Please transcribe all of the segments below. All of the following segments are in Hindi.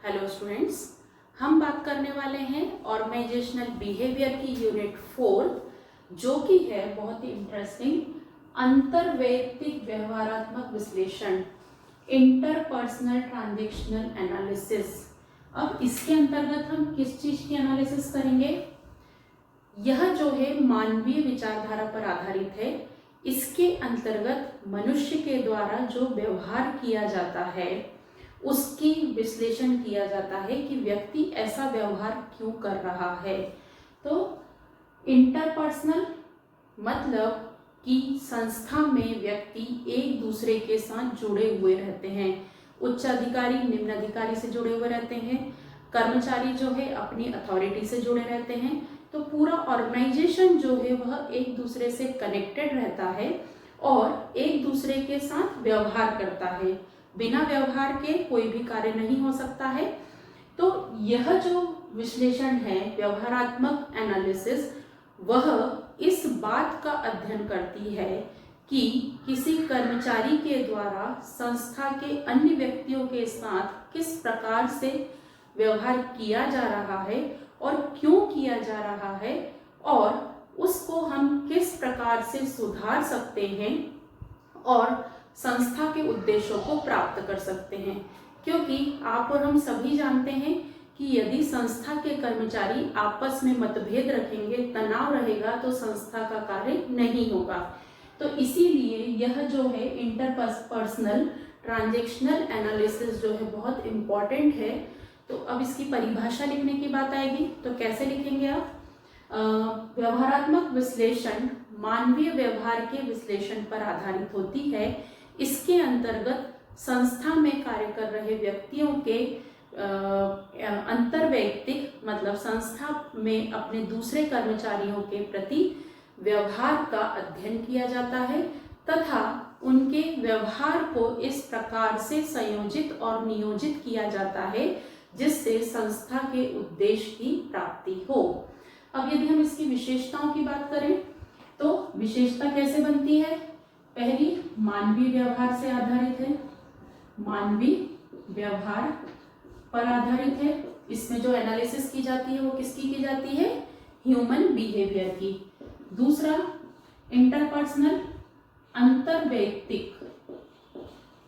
हेलो स्टूडेंट्स, हम बात करने वाले हैं ऑर्गेनाइजेशनल बिहेवियर की यूनिट 4 जो कि है बहुत ही इंटरेस्टिंग अंतरवैयक्तिक व्यवहारात्मक विश्लेषण इंटरपर्सनल ट्रांजैक्शनल एनालिसिस। अब इसके अंतर्गत हम किस चीज की एनालिसिस करेंगे? यह जो है मानवीय विचारधारा पर आधारित है। इसके अंतर्गत मनुष्य के द्वारा जो व्यवहार किया जाता है उसकी विश्लेषण किया जाता है कि व्यक्ति ऐसा व्यवहार क्यों कर रहा है। तो इंटरपर्सनल मतलब कि संस्था में व्यक्ति एक दूसरे के साथ जुड़े हुए रहते हैं। उच्च अधिकारी निम्न अधिकारी से जुड़े हुए रहते हैं, कर्मचारी जो है अपनी अथॉरिटी से जुड़े रहते हैं। तो पूरा ऑर्गेनाइजेशन जो है वह एक दूसरे से कनेक्टेड रहता है और एक दूसरे के साथ व्यवहार करता है। बिना व्यवहार के कोई भी कार्य नहीं हो सकता है। तो यह जो विश्लेषण है व्यवहारात्मक एनालिसिस, वह इस बात का अध्ययन करती है कि किसी कर्मचारी के द्वारा संस्था के अन्य व्यक्तियों के साथ किस प्रकार से व्यवहार किया जा रहा है और क्यों किया जा रहा है और उसको हम किस प्रकार से सुधार सकते हैं और संस्था के उद्देश्यों को प्राप्त कर सकते हैं। क्योंकि आप और हम सभी जानते हैं कि यदि संस्था के कर्मचारी आपस में मतभेद रखेंगे, तनाव रहेगा, तो संस्था का कार्य नहीं होगा। तो इसीलिए यह जो है इंटरपर्सनल ट्रांजैक्शनल एनालिसिस जो है बहुत इम्पॉर्टेंट है। तो अब इसकी परिभाषा लिखने की बात आएगी, तो कैसे लिखेंगे आप? व्यवहारात्मक विश्लेषण मानवीय व्यवहार के विश्लेषण पर आधारित होती है। इसके अंतर्गत संस्था में कार्य कर रहे व्यक्तियों के अंतरवैयक्तिक मतलब संस्था में अपने दूसरे कर्मचारियों के प्रति व्यवहार का अध्ययन किया जाता है तथा उनके व्यवहार को इस प्रकार से संयोजित और नियोजित किया जाता है जिससे संस्था के उद्देश्य की प्राप्ति हो। अब यदि हम इसकी विशेषताओं की बात करें तो विशेषता कैसे बनती है? पहली, मानवीय व्यवहार से आधारित है, मानवीय व्यवहार पर आधारित है। इसमें जो एनालिसिस की जाती है वो किसकी की जाती है? ह्यूमन बिहेवियर की। दूसरा, इंटरपर्सनल अंतरवैयक्तिक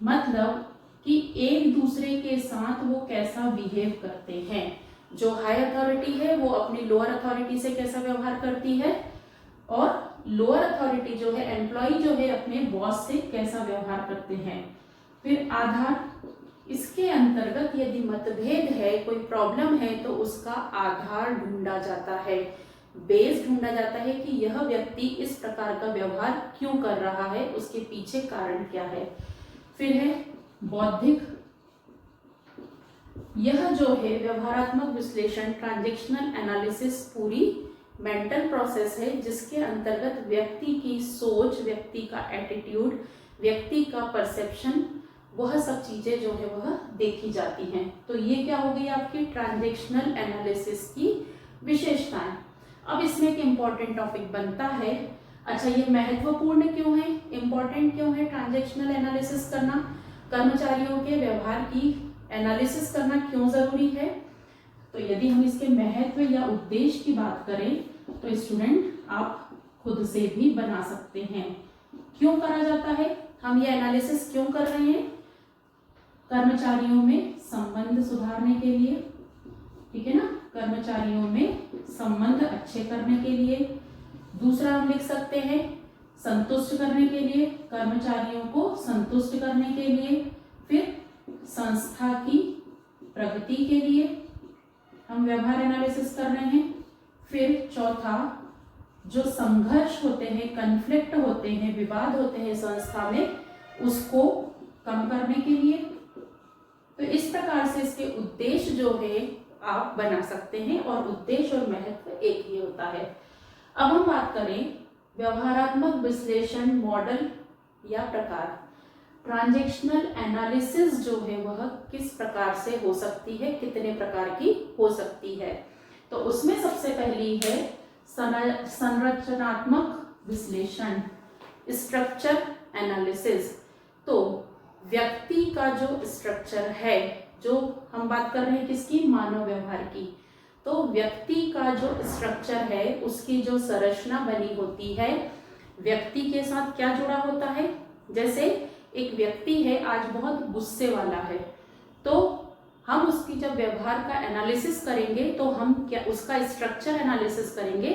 मतलब कि एक दूसरे के साथ वो कैसा बिहेव करते हैं। जो हाई अथॉरिटी है वो अपनी लोअर अथॉरिटी से कैसा व्यवहार करती है और लोअर अथॉरिटी जो है एम्प्लॉय जो है अपने बॉस से कैसा व्यवहार करते हैं। फिर आधार, इसके अंतर्गत यदि मतभेद है, कोई प्रॉब्लम है, तो उसका आधार ढूंढा जाता है, बेस ढूंढा जाता है कि यह व्यक्ति इस प्रकार का व्यवहार क्यों कर रहा है, उसके पीछे कारण क्या है। फिर है बौद्धिक, यह जो है व्यवहारात्मक विश्लेषण ट्रांजैक्शनल एनालिसिस पूरी मेंटल प्रोसेस है जिसके अंतर्गत व्यक्ति की सोच, व्यक्ति का एटीट्यूड, व्यक्ति का परसेप्शन, वह सब चीजें जो है वह देखी जाती हैं। तो ये क्या हो गई आपकी ट्रांजैक्शनल एनालिसिस की विशेषताएं। अब इसमें एक इम्पॉर्टेंट टॉपिक बनता है, अच्छा ये महत्वपूर्ण क्यों है, इम्पॉर्टेंट क्यों है ट्रांजैक्शनल एनालिसिस करना, कर्मचारियों के व्यवहार की एनालिसिस करना क्यों जरूरी है? तो यदि हम इसके महत्व या उद्देश्य की बात करें तो स्टूडेंट आप खुद से भी बना सकते हैं। क्यों करा जाता है, हम ये एनालिसिस क्यों कर रहे हैं? कर्मचारियों में संबंध सुधारने के लिए, ठीक है ना, कर्मचारियों में संबंध अच्छे करने के लिए। दूसरा हम लिख सकते हैं संतुष्ट करने के लिए, कर्मचारियों को संतुष्ट करने के लिए। फिर संस्था की प्रगति के लिए हम व्यवहार एनालिसिस कर रहे हैं। फिर चौथा, जो संघर्ष होते हैं, कन्फ्लिक्ट होते हैं, विवाद होते हैं संस्था में, उसको कम करने के लिए। तो इस प्रकार से इसके उद्देश्य जो है आप बना सकते हैं और उद्देश्य और महत्व एक ही होता है। अब हम बात करें व्यवहारात्मक विश्लेषण मॉडल या प्रकार। ट्रांजैक्शनल एनालिसिस जो है वह किस प्रकार से हो सकती है, कितने प्रकार की हो सकती है? तो उसमें सबसे पहली है संरचनात्मक विश्लेषण, स्ट्रक्चर एनालिसिस। तो व्यक्ति का जो स्ट्रक्चर है जो हम बात कर रहे हैं किसकी, मानव व्यवहार की। तो व्यक्ति का जो स्ट्रक्चर है, उसकी जो संरचना बनी होती है, व्यक्ति के साथ क्या जुड़ा होता है। जैसे एक व्यक्ति है आज बहुत गुस्से वाला है, तो हम उसकी जब व्यवहार का एनालिसिस करेंगे तो हम क्या उसका स्ट्रक्चर एनालिसिस करेंगे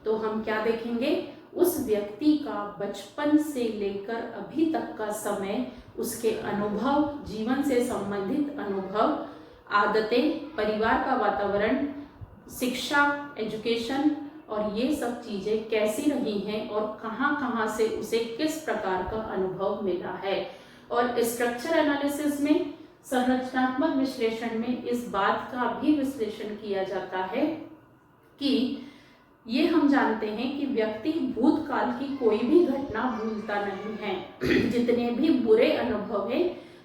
तो हम क्या देखेंगे, उस व्यक्ति का बचपन से लेकर अभी तक का समय, उसके अनुभव, जीवन से संबंधित अनुभव, आदतें, परिवार का वातावरण, शिक्षा, एजुकेशन और ये सब चीज़ें कैसी रही हैं और कहाँ कहाँ से उसे किस प्रकार का अनुभव मिला है। और स्ट्रक्चर एनालिसिस में, संरचनात्मक विश्लेषण में इस बात का भी विश्लेषण किया जाता है कि ये हम जानते हैं कि व्यक्ति भूतकाल की कोई भी घटना भूलता नहीं है। जितने भी बुरे अनुभव हैं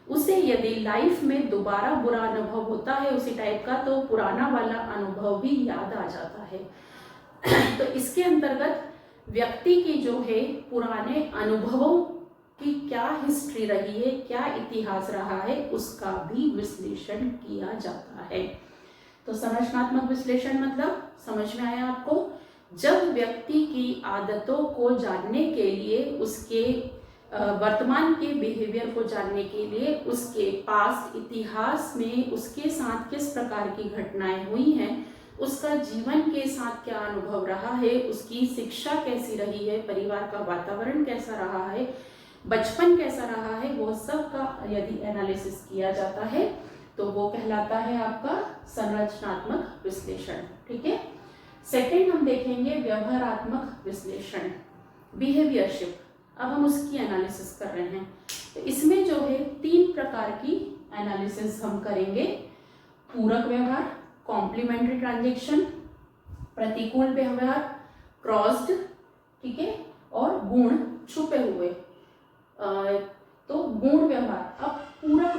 उसे यदि लाइफ में दोबारा बुरा अनुभव होता है उसी टाइप का, तो पुराना वाला अनुभव भी याद आ जाता है। तो इसके अंतर्गत व्यक्ति की जो है पुराने अनुभवों की क्या हिस्ट्री रही है, क्या इतिहास रहा है, उसका भी विश्लेषण किया जाता है। तो संरचनात्मक विश्लेषण मतलब समझ में आया आपको, जब व्यक्ति की आदतों को जानने के लिए, उसके वर्तमान के बिहेवियर को जानने के लिए, उसके पास इतिहास में उसके साथ किस प्रकार की घटनाएं हुई हैं, उसका जीवन के साथ क्या अनुभव रहा है, उसकी शिक्षा कैसी रही है, परिवार का वातावरण कैसा रहा है, बचपन कैसा रहा है, वो सब का यदि एनालिसिस किया जाता है तो वो कहलाता है आपका संरचनात्मक विश्लेषण। ठीक है। सेकंड हम देखेंगे व्यवहारात्मक विश्लेषण, बिहेवियरशिप। अब हम उसकी एनालिसिस कर रहे हैं। तो इसमें जो है 3 प्रकार की एनालिसिस हम करेंगे, पूरक व्यवहार, कॉम्प्लीमेंट्री ट्रांजैक्शन, प्रतिकूल व्यवहार, क्रॉस्ड, ठीक है, और गुण छुपे हुए। तो गुण व्यवहार। अब पूरक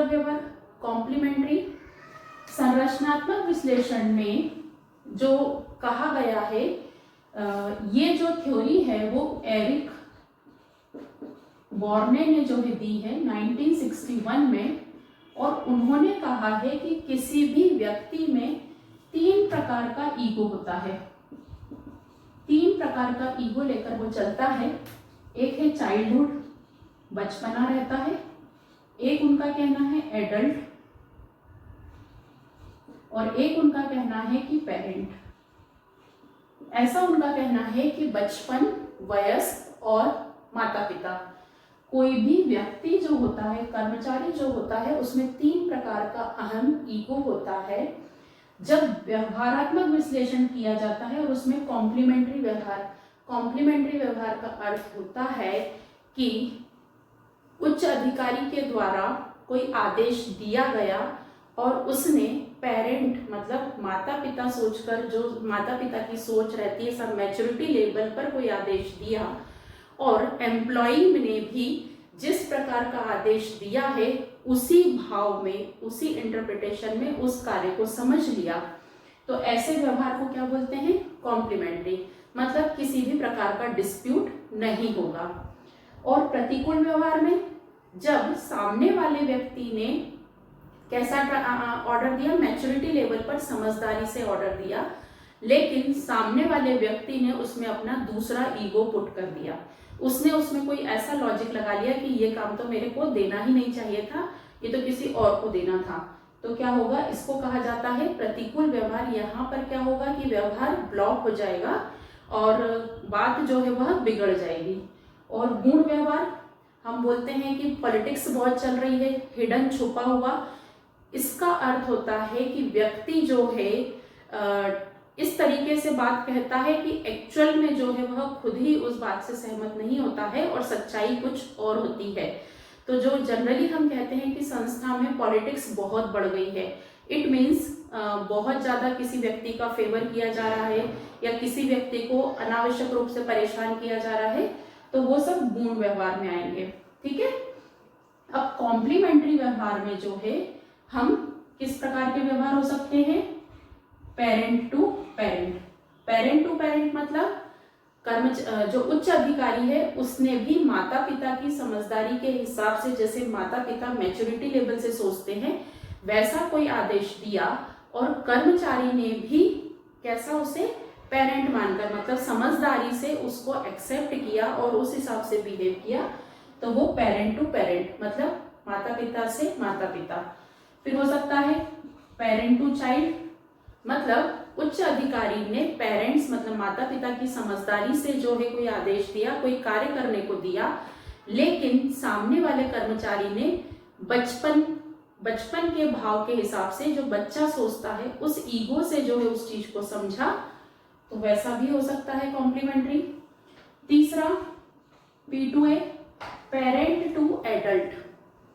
व्यवहार, कॉम्प्लीमेंट्री। संरचनात्मक विश्लेषण में जो कहा गया है, ये जो थ्योरी है वो एरिक वॉर्ने ने जो है दी है 1961 में, और उन्होंने कहा है कि किसी भी व्यक्ति में 3 प्रकार का ईगो होता है। 3 प्रकार का ईगो लेकर वो चलता है। एक है चाइल्डहुड, बचपना रहता है, एक उनका कहना है एडल्ट, और एक उनका कहना है कि पेरेंट। ऐसा उनका कहना है कि बचपन, वयस्क और माता पिता, कोई भी व्यक्ति जो होता है, कर्मचारी जो होता है, उसमें 3 प्रकार का अहम ईगो होता है। जब व्यवहारात्मक विश्लेषण किया जाता है और उसमें कॉम्प्लीमेंट्री व्यवहार का अर्थ होता है कि उच्च अधिकारी के द्वारा कोई आदेश दिया गया और उसने पेरेंट मतलब माता पिता सोचकर, जो माता पिता की सोच रहती है सब मैच्योरिटी लेवल पर कोई आदेश दिया, और एम्प्लॉई ने भी जिस प्रकार का आदेश दिया है उसी भाव में, उसी इंटरप्रिटेशन में उस कार्य को समझ लिया, तो ऐसे व्यवहार को क्या बोलते हैं, कॉम्प्लीमेंट्री। मतलब किसी भी प्रकार का डिस्प्यूट नहीं होगा। और प्रतिकूल व्यवहार में जब सामने वाले व्यक्ति ने कैसा ऑर्डर दिया, मैच्योरिटी लेवल पर समझदारी से ऑर्डर दिया, लेकिन सामने वाले व्यक्ति ने उसमें अपना दूसरा ईगो पुट कर दिया, उसने उसमें कोई ऐसा लॉजिक लगा लिया कि ये काम तो मेरे को देना ही नहीं चाहिए था, ये तो किसी और को देना था, तो क्या होगा, इसको कहा जाता है प्रतिकूल व्यवहार। यहाँ पर क्या होगा कि व्यवहार ब्लॉक हो जाएगा और बात जो है वह बिगड़ जाएगी। और गुण व्यवहार, हम बोलते हैं कि पॉलिटिक्स बहुत चल रही है, हिडन, छुपा हुआ। इसका अर्थ होता है कि व्यक्ति जो है इस तरीके से बात कहता है कि एक्चुअल में जो है वह खुद ही उस बात से सहमत नहीं होता है और सच्चाई कुछ और होती है। तो जो जनरली हम कहते हैं कि संस्था में पॉलिटिक्स बहुत बढ़ गई है, इट मीन्स बहुत ज़्यादा किसी व्यक्ति का फेवर किया जा रहा है या किसी व्यक्ति को अनावश्यक रूप से परेशान किया जा रहा है, तो वो सब गुण व्यवहार में आएंगे। ठीक है। अब कॉम्प्लीमेंट्री व्यवहार में जो है हम किस प्रकार के व्यवहार हो सकते हैं, parent to parent. Parent to parent मतलब जो उच्च अधिकारी है उसने भी माता पिता की समझदारी के हिसाब से, जैसे माता पिता मैच्योरिटी लेवल से सोचते हैं, वैसा कोई आदेश दिया और कर्मचारी ने भी कैसा उसे पेरेंट मानकर, मतलब समझदारी से उसको एक्सेप्ट किया और उस हिसाब से बिहेव किया, तो वो पेरेंट टू पेरेंट, मतलब माता पिता से माता पिता। फिर हो सकता है पेरेंट टू चाइल्ड, मतलब उच्च अधिकारी ने पेरेंट्स मतलब माता पिता की समझदारी से जो है कोई आदेश दिया, कोई कार्य करने को दिया, लेकिन सामने वाले कर्मचारी ने बचपन के भाव के हिसाब से, जो बच्चा सोचता है उस ईगो से जो है उस चीज को समझा, तो वैसा भी हो सकता है कॉम्प्लीमेंट्री। तीसरा P2A पेरेंट टू एडल्ट,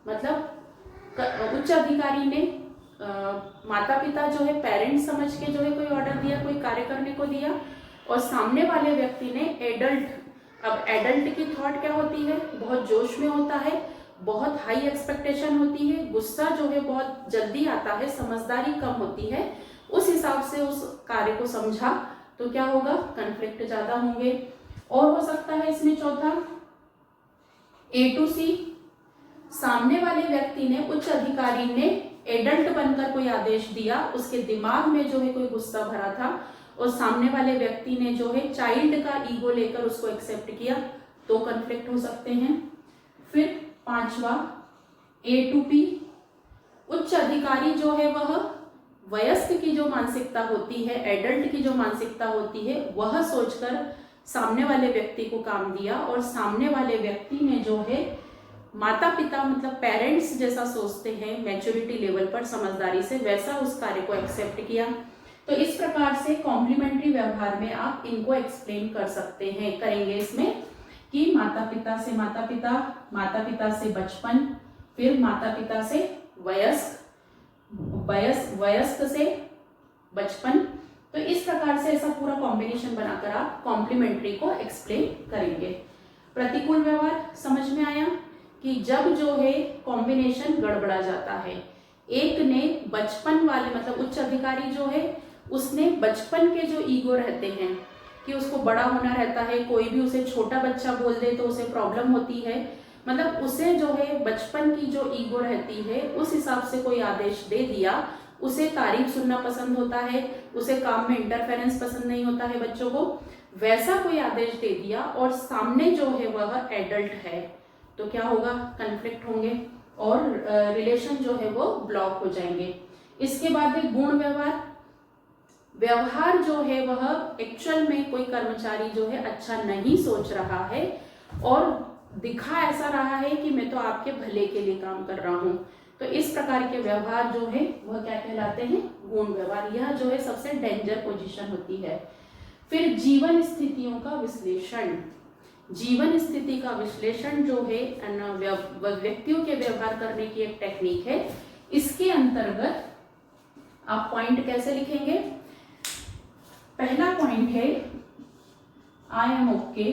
मतलब उच्च अधिकारी ने माता पिता जो है पेरेंट समझ के जो है कोई ऑर्डर दिया, कोई कार्य करने को दिया, और सामने वाले व्यक्ति ने एडल्ट, अब एडल्ट की थॉट क्या होती है, बहुत जोश में होता है, बहुत हाई एक्सपेक्टेशन होती है, गुस्सा जो है बहुत जल्दी आता है, समझदारी कम होती है, उस हिसाब से उस कार्य को समझा, तो क्या होगा, कन्फ्लिक्ट ज्यादा होंगे। और हो सकता है इसमें चौथा A to C, सामने वाले व्यक्ति ने, उच्च अधिकारी ने एडल्ट बनकर कोई आदेश दिया, उसके दिमाग में जो है कोई गुस्सा भरा था, और सामने वाले व्यक्ति ने जो है चाइल्ड का ईगो लेकर उसको एक्सेप्ट किया, तो कन्फ्लिक्ट हो सकते हैं। फिर पांचवा A to P, उच्च अधिकारी जो है वह वयस्क की जो मानसिकता होती है, एडल्ट की जो मानसिकता होती है, वह सोचकर सामने वाले व्यक्ति को काम दिया, और सामने वाले व्यक्ति ने जो है माता पिता मतलब पेरेंट्स जैसा सोचते हैं मैच्योरिटी लेवल पर समझदारी से, वैसा उस कार्य को एक्सेप्ट किया। तो इस प्रकार से कॉम्प्लीमेंट्री व्यवहार में आप इनको एक्सप्लेन कर सकते हैं, करेंगे इसमें कि माता पिता से माता पिता, माता पिता से बचपन, फिर माता पिता से वयस्क, वयस्क से बचपन। तो इस प्रकार से ऐसा पूरा कॉम्बिनेशन बनाकर आप कॉम्प्लीमेंट्री को एक्सप्लेन करेंगे। प्रतिकूल व्यवहार समझ में आया कि जब जो है कॉम्बिनेशन गड़बड़ा जाता है, एक ने बचपन वाले मतलब उच्च अधिकारी जो है उसने बचपन के जो ईगो रहते हैं कि उसको बड़ा होना रहता है, कोई भी उसे छोटा बच्चा बोल दे तो उसे प्रॉब्लम होती है, मतलब उसे जो है बचपन की जो ईगो रहती है उस हिसाब से कोई आदेश दे दिया, उसे तारीफ सुनना पसंद होता है, उसे काम में इंटरफेरेंस पसंद नहीं होता है बच्चों को, वैसा कोई आदेश दे दिया और सामने जो है वह एडल्ट है, तो क्या होगा, कन्फ्लिक्ट होंगे और रिलेशन जो है वो ब्लॉक हो जाएंगे। इसके बाद है गुण व्यवहार। व्यवहार जो है वह एक्चुअल में कोई कर्मचारी जो है अच्छा नहीं सोच रहा है और दिखा ऐसा रहा है कि मैं तो आपके भले के लिए काम कर रहा हूँ, तो इस प्रकार के व्यवहार जो है वह क्या कहलाते हैं, गुण व्यवहार। यह जो है सबसे डेंजर पोजीशन होती है। फिर जीवन स्थितियों का विश्लेषण। जीवन स्थिति का विश्लेषण जो है व्यक्तियों के व्यवहार करने की एक टेक्निक है। इसके अंतर्गत आप पॉइंट कैसे लिखेंगे, पहला पॉइंट है I am okay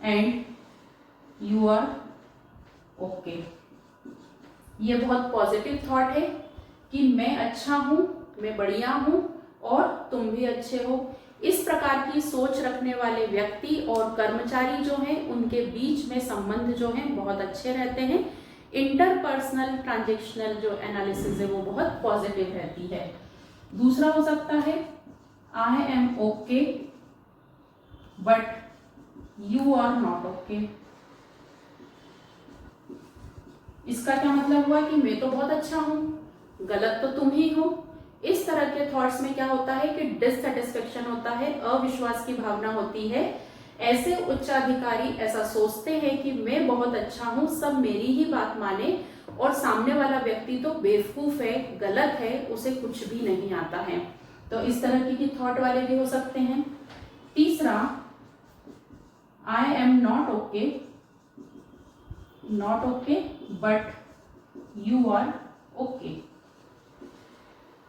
and you are okay. ये बहुत पॉजिटिव थॉट है कि मैं अच्छा हूं, मैं बढ़िया हूं और तुम भी अच्छे हो। इस प्रकार की सोच रखने वाले व्यक्ति और कर्मचारी जो हैं उनके बीच में संबंध जो हैं बहुत अच्छे रहते हैं। इंटरपर्सनल ट्रांजैक्शनल जो एनालिसिस है वो बहुत पॉजिटिव रहती है। दूसरा हो सकता है I am okay but you are not okay. इसका क्या मतलब हुआ कि मैं तो बहुत अच्छा हूं, गलत तो तुम ही हो। इस तरह के थॉट्स में क्या होता है कि डिससेटिस्फेक्शन होता है, अविश्वास की भावना होती है। ऐसे उच्चाधिकारी ऐसा सोचते हैं कि मैं बहुत अच्छा हूं, सब मेरी ही बात माने, और सामने वाला व्यक्ति तो बेवकूफ है, गलत है, उसे कुछ भी नहीं आता है। तो इस तरह की थॉट वाले भी हो सकते हैं। तीसरा I am not okay, not okay but you are okay.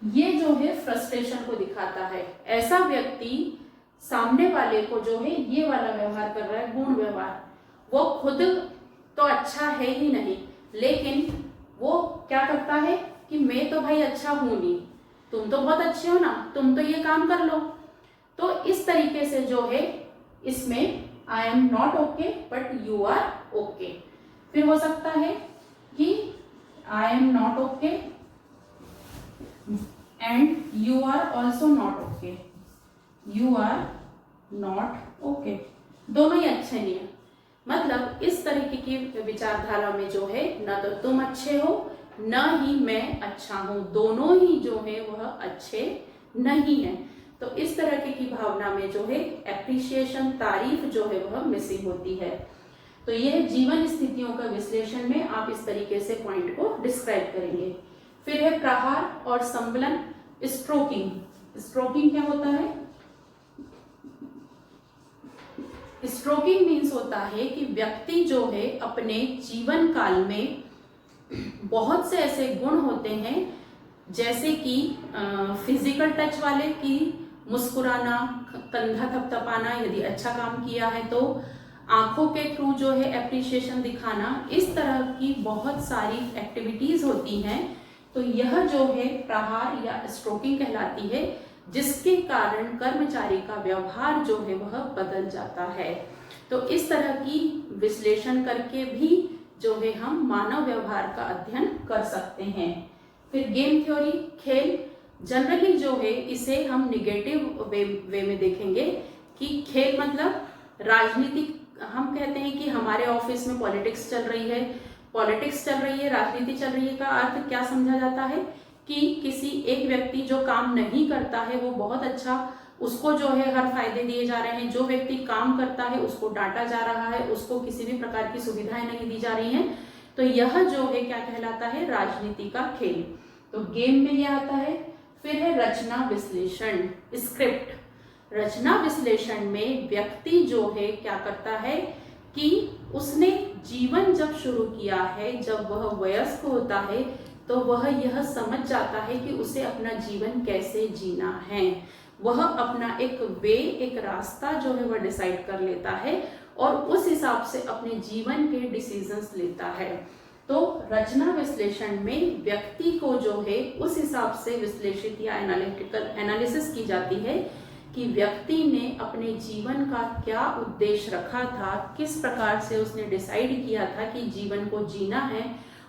ये जो है फ्रस्ट्रेशन को दिखाता है। ऐसा व्यक्ति सामने वाले को जो है ये वाला व्यवहार कर रहा है, गुण व्यवहार। वो खुद तो अच्छा है ही नहीं, लेकिन वो क्या करता है कि मैं तो भाई अच्छा हूं नहीं, तुम तो बहुत अच्छे हो ना, तुम तो ये काम कर लो। तो इस तरीके से जो है इसमें I am not okay but you are okay. फिर हो सकता है कि I am not okay and you are also not okay, you are not okay, दोनों ही अच्छे नहीं है। मतलब इस तरीके की विचारधारा में जो है न तो तुम अच्छे हो न ही मैं अच्छा हूं, दोनों ही जो है वह अच्छे नहीं है। तो इस तरह की भावना में जो है एप्रिसिएशन, तारीफ जो है वह मिसिंग होती है। तो यह जीवन स्थितियों का विश्लेषण में आप इस तरीके से पॉइंट को डिस्क्राइब करेंगे। फिर है प्रहार और संबलन, स्ट्रोकिंग। स्ट्रोकिंग क्या होता है? स्ट्रोकिंग मीन्स होता है कि व्यक्ति जो है अपने जीवन काल में बहुत से ऐसे गुण होते हैं, जैसे कि फिजिकल टच वाले, कि मुस्कुराना, कंधा थपथपाना, यदि अच्छा काम किया है तो आंखों के थ्रू जो है एप्रिसिएशन दिखाना, इस तरह की बहुत सारी एक्टिविटीज होती हैं। तो यह जो है प्रहार या स्ट्रोकिंग कहलाती है, जिसके कारण कर्मचारी का व्यवहार जो है वह बदल जाता है। तो इस तरह की विश्लेषण करके भी जो है हम मानव व्यवहार का अध्ययन कर सकते हैं। फिर गेम थ्योरी, खेल। जनरली जो है इसे हम निगेटिव वे में देखेंगे कि खेल मतलब राजनीतिक, हम कहते हैं कि हमारे ऑफिस में पॉलिटिक्स चल रही है, राजनीति चल रही है का अर्थ क्या समझा जाता है कि किसी एक व्यक्ति जो काम नहीं करता है वो बहुत अच्छा, उसको जो है हर फायदे दिए जा रहे हैं, जो व्यक्ति काम करता है उसको डांटा जा रहा है, उसको किसी भी प्रकार की सुविधाएं नहीं दी जा रही हैं। तो यह जो है क्या कहलाता है? राजनीति का खेल। तो गेम में यह आता है। फिर है रचना विश्लेषण, स्क्रिप्ट। रचना विश्लेषण में व्यक्ति जो है क्या करता है कि उसने जीवन जब शुरू किया है, जब वह वयस्क होता है तो वह यह समझ जाता है कि उसे अपना जीवन कैसे जीना है। वह अपना एक रास्ता जो है वह डिसाइड कर लेता है और उस हिसाब से अपने जीवन के डिसीजंस लेता है। तो रचना विश्लेषण में व्यक्ति को जो है उस हिसाब से विश्लेषित या एनालिसिस की जाती है कि व्यक्ति ने अपने जीवन का क्या उद्देश्य रखा था, किस प्रकार से उसने डिसाइड किया था कि जीवन को जीना है,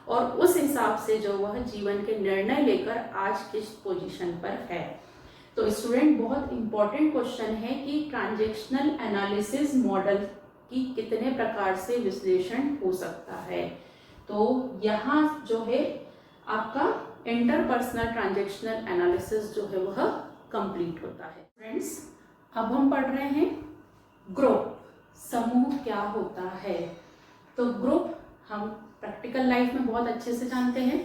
और उस हिसाब से जो वह जीवन के निर्णय लेकर आज किस पोजीशन पर है। तो स्टूडेंट, बहुत इंपॉर्टेंट क्वेश्चन है कि ट्रांजैक्शनल एनालिसिस मॉडल की कितने प्रकार से विश्लेषण हो सकता है। तो यहाँ जो है आपका इंटरपर्सनल ट्रांजैक्शनल एनालिसिस जो है वह कंप्लीट होता है। फ्रेंड्स, अब हम पढ़ रहे हैं ग्रुप, समूह क्या होता है। तो ग्रुप हम प्रैक्टिकल लाइफ में बहुत अच्छे से जानते हैं।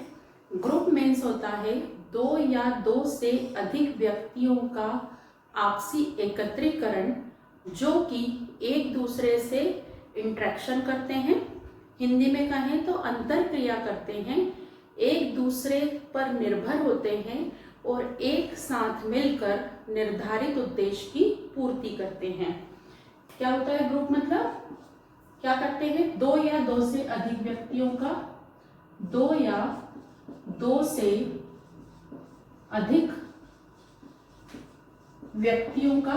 ग्रुप मीन्स होता है दो या दो से अधिक व्यक्तियों का आपसी एकत्रीकरण, जो कि एक दूसरे से इंटरेक्शन करते हैं, हिंदी में कहें तो अंतरक्रिया करते हैं, एक दूसरे पर निर्भर होते हैं और एक साथ मिलकर निर्धारित उद्देश्य की पूर्ति करते हैं। क्या होता है ग्रुप? मतलब क्या करते हैं? दो या दो से अधिक व्यक्तियों का, दो या दो से अधिक व्यक्तियों का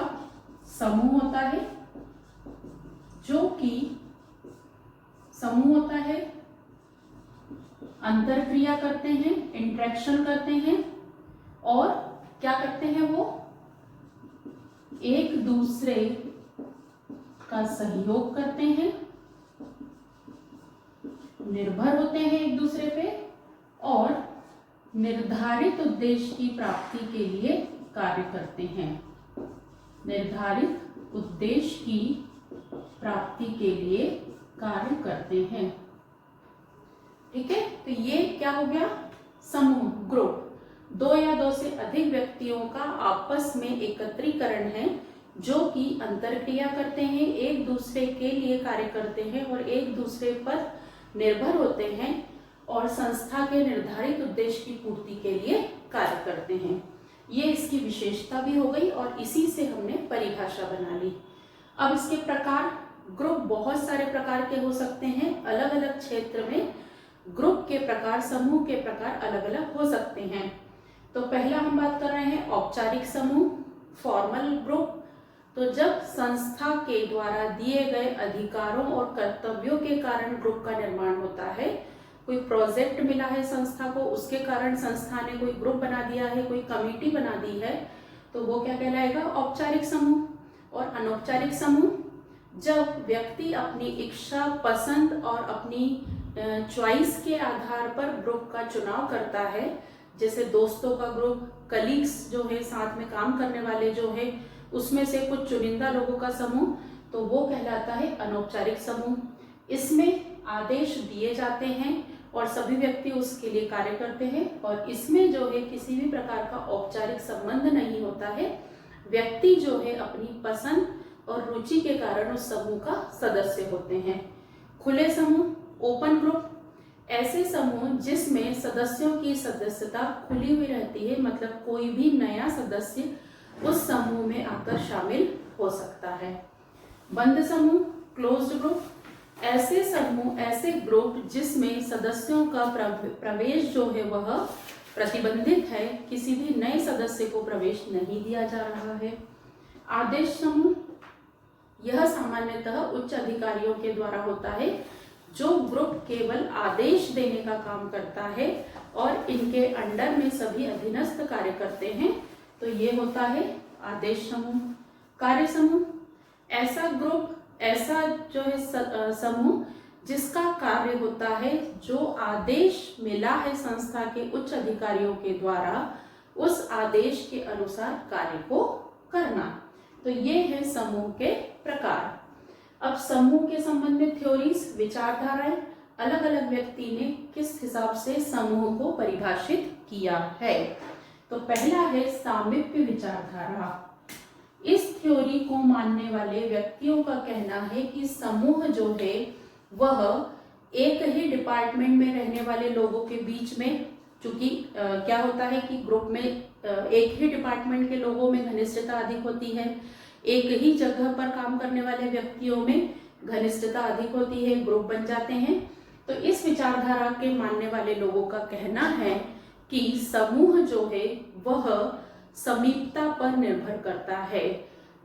समूह होता है, जो कि समूह होता है, अंतरक्रिया करते हैं, इंटरेक्शन करते हैं और क्या करते हैं? वो एक दूसरे का सहयोग करते हैं, निर्भर होते हैं एक दूसरे पे और निर्धारित उद्देश्य की प्राप्ति के लिए कार्य करते हैं। निर्धारित उद्देश्य की प्राप्ति के लिए कार्य करते हैं। ठीक है, तो ये क्या हो गया? समूह, ग्रुप। दो या दो से अधिक व्यक्तियों का आपस में एकत्रीकरण है, जो कि अंतरक्रिया करते हैं, एक दूसरे के लिए कार्य करते हैं और एक दूसरे पर निर्भर होते हैं और संस्था के निर्धारित उद्देश्य की पूर्ति के लिए कार्य करते हैं। ये इसकी विशेषता भी हो गई और इसी से हमने परिभाषा बना ली। अब इसके प्रकार, ग्रुप बहुत सारे प्रकार के हो सकते हैं। अलग अलग क्षेत्र में ग्रुप के प्रकार, समूह के प्रकार अलग अलग हो सकते हैं। तो पहला हम बात कर रहे हैं औपचारिक समूह, फॉर्मल ग्रुप, तो जब संस्था के द्वारा दिए गए अधिकारों और कर्तव्यों के कारण ग्रुप का निर्माण होता है, कोई प्रोजेक्ट मिला है संस्था को, उसके कारण संस्था ने कोई ग्रुप बना दिया है, कोई कमेटी बना दी है, तो वो क्या कहलाएगा? औपचारिक समूह। और अनौपचारिक समूह, जब व्यक्ति अपनी इच्छा, पसंद और अपनी चॉइस के आधार पर ग्रुप का चुनाव करता है, जैसे दोस्तों का ग्रुप, कलीग्स जो है, साथ में काम करने वाले जो है, उसमें से कुछ चुनिंदा लोगों का समूह, तो वो कहलाता है अनौपचारिक समूह। इसमें आदेश दिए जाते हैं और सभी व्यक्ति उसके लिए कार्य करते हैं, और इसमें जो है किसी भी प्रकार का औपचारिक संबंध नहीं होता है। व्यक्ति जो है अपनी पसंद और रुचि के कारण उस समूह का सदस्य होते हैं। खुले समूह, ओपन ग्रुप, ऐसे समूह जिसमें सदस्यों की सदस्यता खुली हुई रहती है, मतलब कोई भी नया सदस्य उस समूह में आकर शामिल हो सकता है। बंद समूह, क्लोज्ड ग्रुप, ऐसे समूह, ऐसे ग्रुप जिसमें सदस्यों का प्रवेश जो है वह प्रतिबंधित है, किसी भी नए सदस्य को प्रवेश नहीं दिया जा रहा है। आदेश समूह, यह सामान्यतः उच्च अधिकारियों के द्वारा होता है, जो ग्रुप केवल आदेश देने का काम करता है और इनके अंडर में सभी अधीनस्थ कार्य करते हैं, तो ये होता है आदेश समूह। कार्य समूह, ऐसा ग्रुप, ऐसा जो है समूह जिसका कार्य होता है, जो आदेश मिला है संस्था के उच्च अधिकारियों के द्वारा, उस आदेश के अनुसार कार्य को करना। तो ये है समूह के प्रकार। अब समूह के संबंध में थ्योरीज, विचारधाराएं, अलग अलग व्यक्ति ने किस हिसाब से समूह को परिभाषित किया है। तो पहला है सामीप्य विचारधारा। इस थ्योरी को मानने वाले व्यक्तियों का कहना है कि समूह जो है वह एक ही डिपार्टमेंट में रहने वाले लोगों के बीच में, चूंकि क्या होता है कि ग्रुप में एक ही डिपार्टमेंट के लोगों में घनिष्ठता अधिक होती है, एक ही जगह पर काम करने वाले व्यक्तियों में घनिष्ठता अधिक होती है, ग्रुप बन जाते हैं। तो इस विचारधारा के मानने वाले लोगों का कहना है कि समूह जो है वह समीपता पर निर्भर करता है।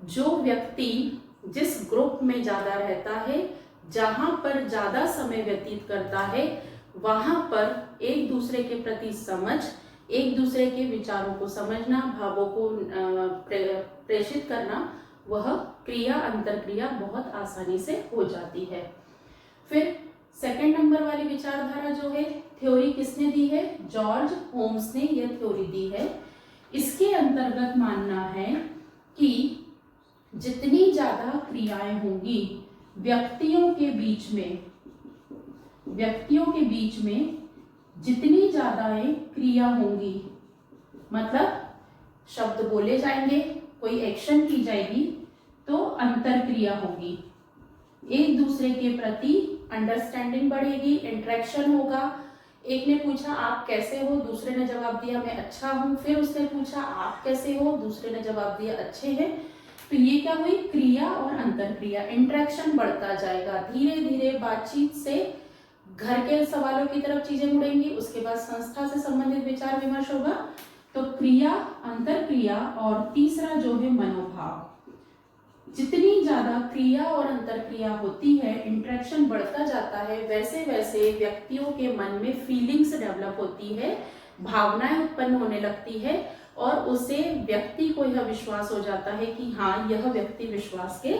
जो व्यक्ति जिस ग्रुप में ज्यादा रहता है, जहां पर ज्यादा समय व्यतीत करता है, वहां पर एक दूसरे के प्रति समझ, एक दूसरे के विचारों को समझना, भावों को प्रेषित करना, वह क्रिया, अंतरक्रिया बहुत आसानी से हो जाती है। फिर सेकंड नंबर वाली विचारधारा जो है, थ्योरी किसने दी है? जॉर्ज होम्स ने यह थ्योरी दी है। इसके अंतर्गत मानना है कि जितनी ज्यादा क्रियाएं होंगी व्यक्तियों के बीच में जितनी ज्यादा क्रिया होंगी, मतलब शब्द बोले जाएंगे, कोई एक्शन की जाएगी, तो अंतरक्रिया होगी, एक दूसरे के प्रति अंडरस्टैंडिंग बढ़ेगी, इंटरेक्शन होगा। एक ने पूछा आप कैसे हो, दूसरे ने जवाब दिया मैं अच्छा हूं, फिर उसने पूछा आप कैसे हो, दूसरे ने जवाब दिया अच्छे हैं। तो ये क्या हुई? क्रिया और अंतरक्रिया, इंटरेक्शन बढ़ता जाएगा। धीरे धीरे बातचीत से घर के सवालों की तरफ चीजें मुड़ेंगी, उसके बाद संस्था से संबंधित विचार विमर्श होगा। तो क्रिया, अंतरक्रिया और तीसरा जो है मनोभाव। जितनी ज्यादा क्रिया और अंतरक्रिया होती है, इंटरेक्शन बढ़ता जाता है, वैसे वैसे व्यक्तियों के मन में फीलिंग्स डेवलप होती है, भावनाएं उत्पन्न होने लगती है, और उससे व्यक्ति को यह विश्वास हो जाता है कि हाँ, यह व्यक्ति विश्वास के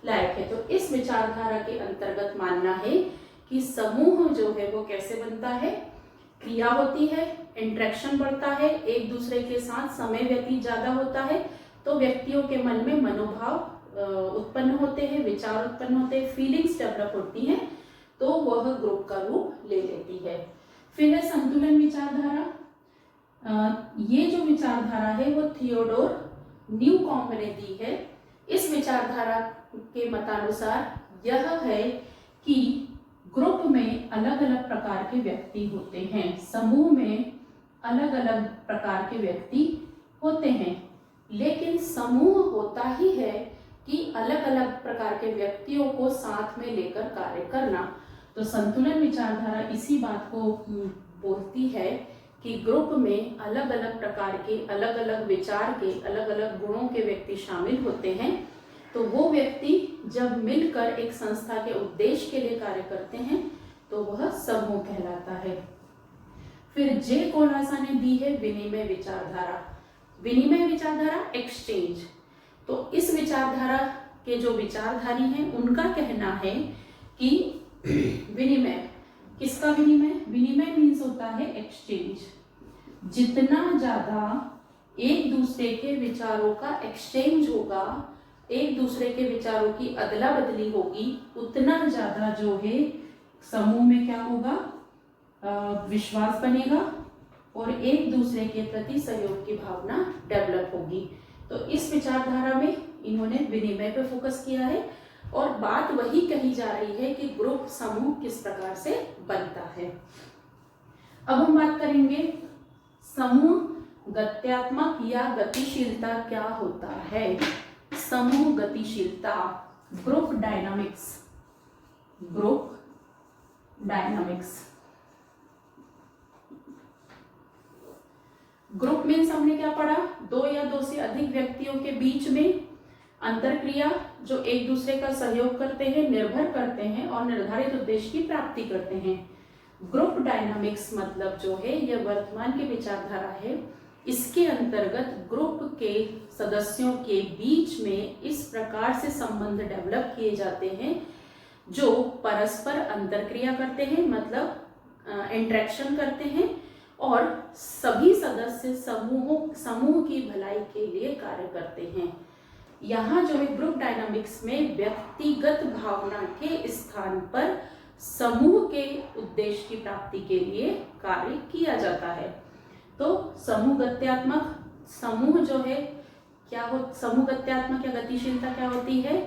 लायक है। तो इस विचारधारा के अंतर्गत मानना है कि समूह जो है वो कैसे बनता है? क्रिया होती है, इंटरेक्शन बढ़ता है, एक दूसरे के साथ समय व्यतीत ज्यादा होता है, तो व्यक्तियों के मन में मनोभाव उत्पन्न होते हैं, विचार उत्पन्न होते हैं, फीलिंग्स डेवलप होती हैं, तो वह ग्रुप का रूप ले लेती है। फिर है संतुलन विचारधारा। ये जो विचारधारा है वो थियोडोर न्यूकॉम्ब ने दी है। इस विचारधारा के मतानुसार यह है कि ग्रुप में अलग अलग प्रकार के व्यक्ति होते हैं, समूह में अलग अलग प्रकार के व्यक्ति होते हैं, लेकिन समूह होता ही है कि अलग अलग प्रकार के व्यक्तियों को साथ में लेकर कार्य करना। तो संतुलन विचारधारा इसी बात को बोलती है कि ग्रुप में अलग अलग प्रकार के, अलग अलग विचार के, अलग अलग गुणों के व्यक्ति शामिल होते हैं, तो वो व्यक्ति जब मिलकर एक संस्था के उद्देश्य के लिए कार्य करते हैं तो वह समूह कहलाता है। फिर जे कोलासा ने दी है विनिमय विचारधारा। विनिमय विचारधारा एक्सचेंज। तो इस विचारधारा के जो विचारधारी हैं उनका कहना है कि विनिमय, किसका विनिमय? विनिमय मीन्स होता है एक्सचेंज। जितना ज्यादा एक दूसरे के विचारों का एक्सचेंज होगा, एक दूसरे के विचारों की अदला बदली होगी, उतना ज्यादा जो है समूह में क्या होगा, विश्वास बनेगा और एक दूसरे के प्रति सहयोग की भावना डेवलप होगी। तो इस विचारधारा में इन्होंने विनिमय पे फोकस किया है और बात वही कही जा रही है कि ग्रुप, समूह किस प्रकार से बनता है। अब हम बात करेंगे समूह गत्यात्मक या गतिशीलता क्या होता है। समूह गतिशीलता, group dynamics. Group dynamics. Group means हमने क्या पढ़ा, दो या दो से अधिक व्यक्तियों के बीच में अंतरक्रिया जो एक दूसरे का सहयोग करते हैं, निर्भर करते हैं और निर्धारित उद्देश्य की प्राप्ति करते हैं। ग्रुप डायनामिक्स मतलब जो है यह वर्तमान की विचारधारा है। इसके अंतर्गत ग्रुप के सदस्यों के बीच में इस प्रकार से संबंध डेवलप किए जाते हैं जो परस्पर अंतरक्रिया करते हैं, मतलब इंटरेक्शन करते हैं और सभी सदस्य समूह की भलाई के लिए कार्य करते हैं। यहाँ जो है ग्रुप डायनामिक्स में व्यक्तिगत भावना के स्थान पर समूह के उद्देश्य की प्राप्ति के लिए कार्य किया जाता है। तो समूह गत्यात्मक, समूह जो है क्या हो, समूह गत्यात्मक या गतिशीलता क्या होती है?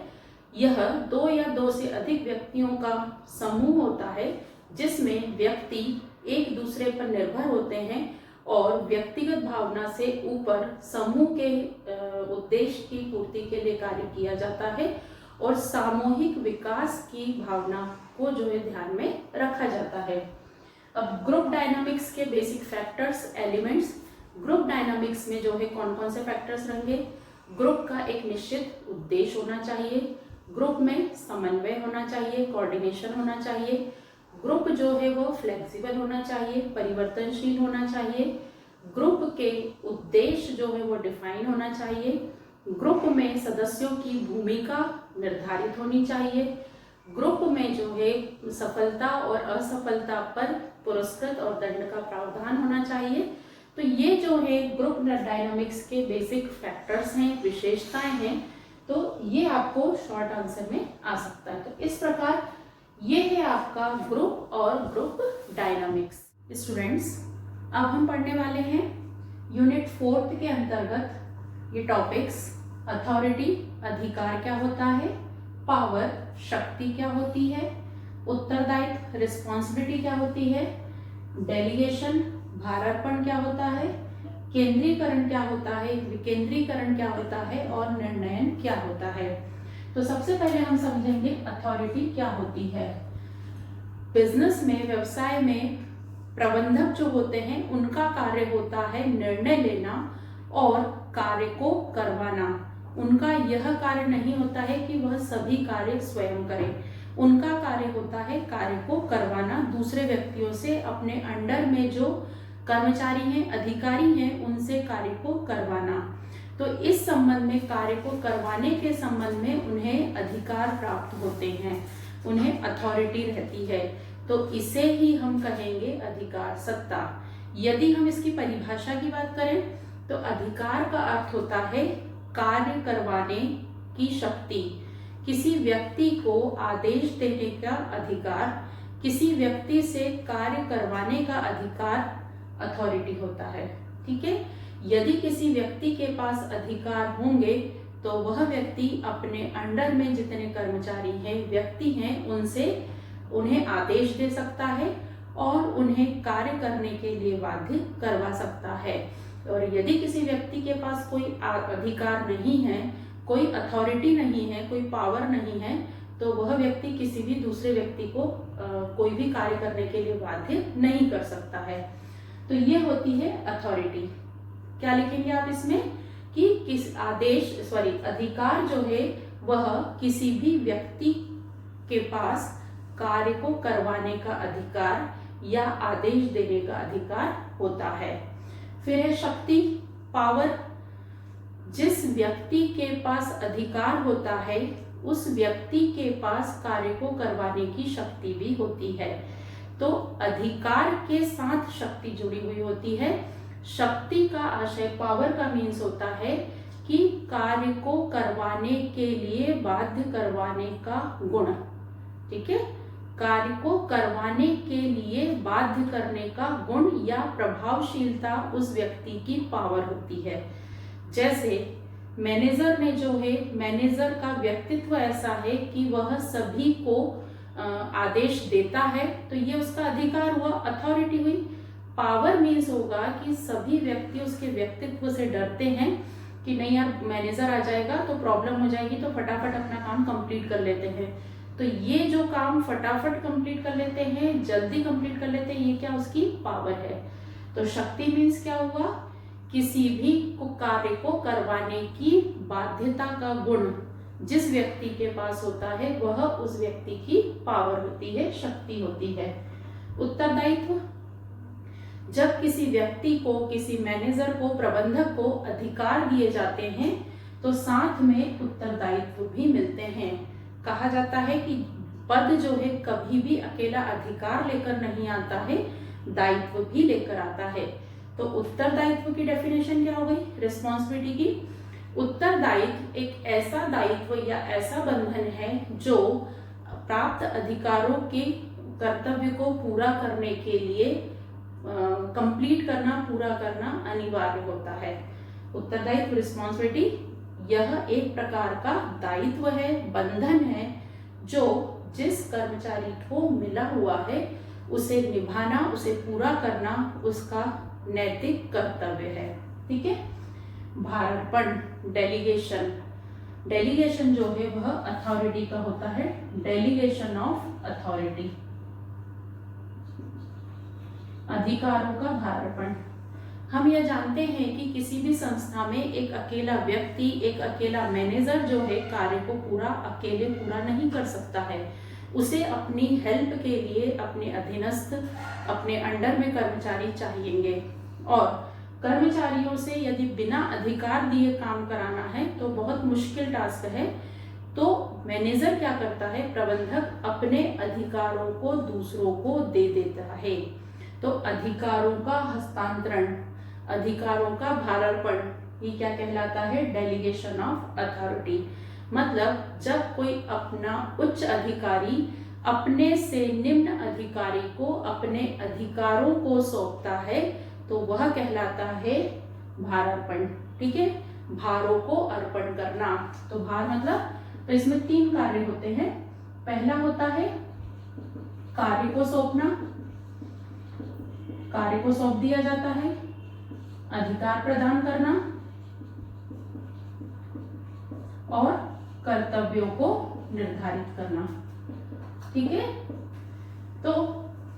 यह दो या दो से अधिक व्यक्तियों का समूह होता है जिसमें व्यक्ति एक दूसरे पर निर्भर होते हैं और व्यक्तिगत भावना से ऊपर समूह के उद्देश्य की पूर्ति के लिए कार्य किया जाता है और सामूहिक विकास की भावना को जो है ध्यान में रखा जाता है। अब ग्रुप डायनामिक्स के basic factors, elements. Group dynamics में जो है कौन कौन से फैक्टर्स रहेंगे? ग्रुप का एक निश्चित उद्देश्य होना चाहिए, ग्रुप में समन्वय होना चाहिए, कोऑर्डिनेशन होना चाहिए, ग्रुप जो है वो फ्लेक्सिबल होना चाहिए, परिवर्तनशील होना चाहिए, ग्रुप के उद्देश्य जो है वो डिफाइन होना चाहिए, ग्रुप में सदस्यों की भूमिका निर्धारित होनी चाहिए, ग्रुप में जो है सफलता और असफलता पर पुरस्कृत और दंड का प्रावधान होना चाहिए। तो ये जो है ग्रुप डायनामिक्स के बेसिक फैक्टर्स हैं, विशेषताएं हैं। तो ये आपको शॉर्ट आंसर में आ सकता है। तो इस प्रकार ये है आपका ग्रुप और ग्रुप डायनामिक्स। स्टूडेंट्स, अब हम पढ़ने वाले हैं यूनिट 4 के अंतर्गत ये टॉपिक्स। अथॉरिटी, अधिकार क्या होता है, पावर, शक्ति क्या होती है, उत्तरदायित्व, रिस्पॉन्सिबिलिटी क्या होती है, डेलीगेशन, भारार्पण क्या होता है, केंद्रीकरण क्या होता है, विकेंद्रीकरण क्या होता है और निर्णयन क्या होता है। तो सबसे पहले हम समझेंगे अथॉरिटी क्या होती है। बिजनेस में, व्यवसाय में प्रबंधक जो होते हैं उनका कार्य होता है निर्णय लेना और कार्य को करवाना। उनका यह कार्य नहीं होता है कि वह सभी कार्य स्वयं करें, उनका कार्य होता है कार्य को करवाना, दूसरे व्यक्तियों से, अपने अंडर में जो कर्मचारी हैं, अधिकारी हैं, उनसे कार्य को करवाना। तो इस संबंध में, कार्य को करवाने के संबंध में उन्हें अधिकार प्राप्त होते हैं, उन्हें अथॉरिटी रहती है। तो इसे ही हम कहेंगे अधिकार, सत्ता। यदि हम इसकी परिभाषा की बात करें तो अधिकार का अर्थ होता है कार्य करवाने की शक्ति, किसी व्यक्ति को आदेश देने का अधिकार, किसी व्यक्ति से कार्य करवाने का अधिकार अथॉरिटी होता है। ठीक है, यदि किसी व्यक्ति के पास अधिकार होंगे तो वह व्यक्ति अपने अंडर में जितने कर्मचारी हैं, व्यक्ति हैं, उनसे उन्हें आदेश दे सकता है और उन्हें कार्य करने के लिए बाध्य करवा सकता है। और यदि किसी व्यक्ति के पास कोई अधिकार नहीं है, कोई अथॉरिटी नहीं है, कोई पावर नहीं है, तो वह व्यक्ति किसी भी दूसरे व्यक्ति को कोई भी कार्य करने के लिए बाध्य नहीं कर सकता है। तो ये होती है अथॉरिटी। क्या लिखेंगे आप इसमें कि किस अधिकार जो है वह किसी भी व्यक्ति के पास कार्य को करवाने का अधिकार या आदेश देने का अधिकार होता है। फिर है शक्ति, पावर। जिस व्यक्ति के पास अधिकार होता है उस व्यक्ति के पास कार्य को करवाने की शक्ति भी होती है। तो अधिकार के साथ शक्ति जुड़ी हुई होती है। शक्ति का आशय, पावर का मीन्स होता है कि कार्य को करवाने के लिए बाध्य करवाने का गुण। ठीक है, कार्य को करवाने के लिए बाध्य करने का गुण या प्रभावशीलता उस व्यक्ति की पावर होती है। जैसे मैनेजर ने जो है, मैनेजर का व्यक्तित्व ऐसा है कि वह सभी को आदेश देता है, तो ये उसका अधिकार हुआ, अथॉरिटी हुई। पावर मीन्स होगा कि सभी व्यक्ति उसके व्यक्तित्व से डरते हैं कि नहीं यार मैनेजर आ जाएगा तो प्रॉब्लम हो जाएगी, तो फटाफट अपना काम कंप्लीट कर लेते हैं। तो ये जो काम फटाफट कंप्लीट कर लेते हैं, जल्दी कंप्लीट कर लेते हैं, ये क्या उसकी पावर है। तो शक्ति मीन्स क्या हुआ, किसी भी कार्य को करवाने की बाध्यता का गुण जिस व्यक्ति के पास होता है वह उस व्यक्ति की पावर होती है, शक्ति होती है। उत्तरदायित्व, जब किसी व्यक्ति को, किसी मैनेजर को, प्रबंधक को अधिकार दिए जाते हैं तो साथ में उत्तरदायित्व भी मिलते हैं। कहा जाता है कि पद जो है कभी भी अकेला अधिकार लेकर नहीं आता है, दायित्व भी लेकर आता है। तो उत्तरदायित्व की डेफिनेशन क्या हो गई, रिस्पॉन्सिबिलिटी की। उत्तरदायित्व एक ऐसा दायित्व या ऐसा बंधन है जो प्राप्त अधिकारों के कर्तव्य को पूरा करने के लिए कंप्लीट करना, पूरा करना अनिवार्य होता है। उत्तरदायित्व, रिस्पॉन्सिबिलिटी, यह एक प्रकार का दायित्व है, बंधन है जो जिस कर्मचारी को मिला हुआ है उसे निभाना, उसे पूरा करना उसका नैतिक कर्तव्य है। ठीक है। भारार्पण, डेलीगेशन। डेलीगेशन जो है वह अथॉरिटी का होता है, डेलीगेशन ऑफ अथॉरिटी, अधिकारों का भारार्पण। हम यह जानते हैं कि किसी भी संस्था में एक अकेला व्यक्ति, एक अकेला मैनेजर जो है कार्य को अकेले पूरा नहीं कर सकता है। उसे अपनी हेल्प के लिए अपने अधीनस्थ, अपने अंडर में कर्मचारी चाहिएंगे, और कर्मचारियों से यदि बिना अधिकार दिए काम कराना है तो बहुत मुश्किल टास्क है। तो मैनेजर क्या करता है, प्रबंधक अपने अधिकारों को दूसरों को दे देता है। तो अधिकारों का हस्तांतरण, अधिकारों का भारार्पण, ये क्या कहलाता है, डेलीगेशन ऑफ अथॉरिटी। मतलब जब कोई अपना उच्च अधिकारी अपने से निम्न अधिकारी को अपने अधिकारों को सौंपता है तो वह कहलाता है भारार्पण। ठीक है, भारों को अर्पण करना। तो भार मतलब, तो इसमें 3 कार्य होते हैं। पहला होता है कार्य को सौंपना, कार्य को सौंप दिया जाता है। अधिकार प्रदान करना और कर्तव्यों को निर्धारित करना। ठीक है, तो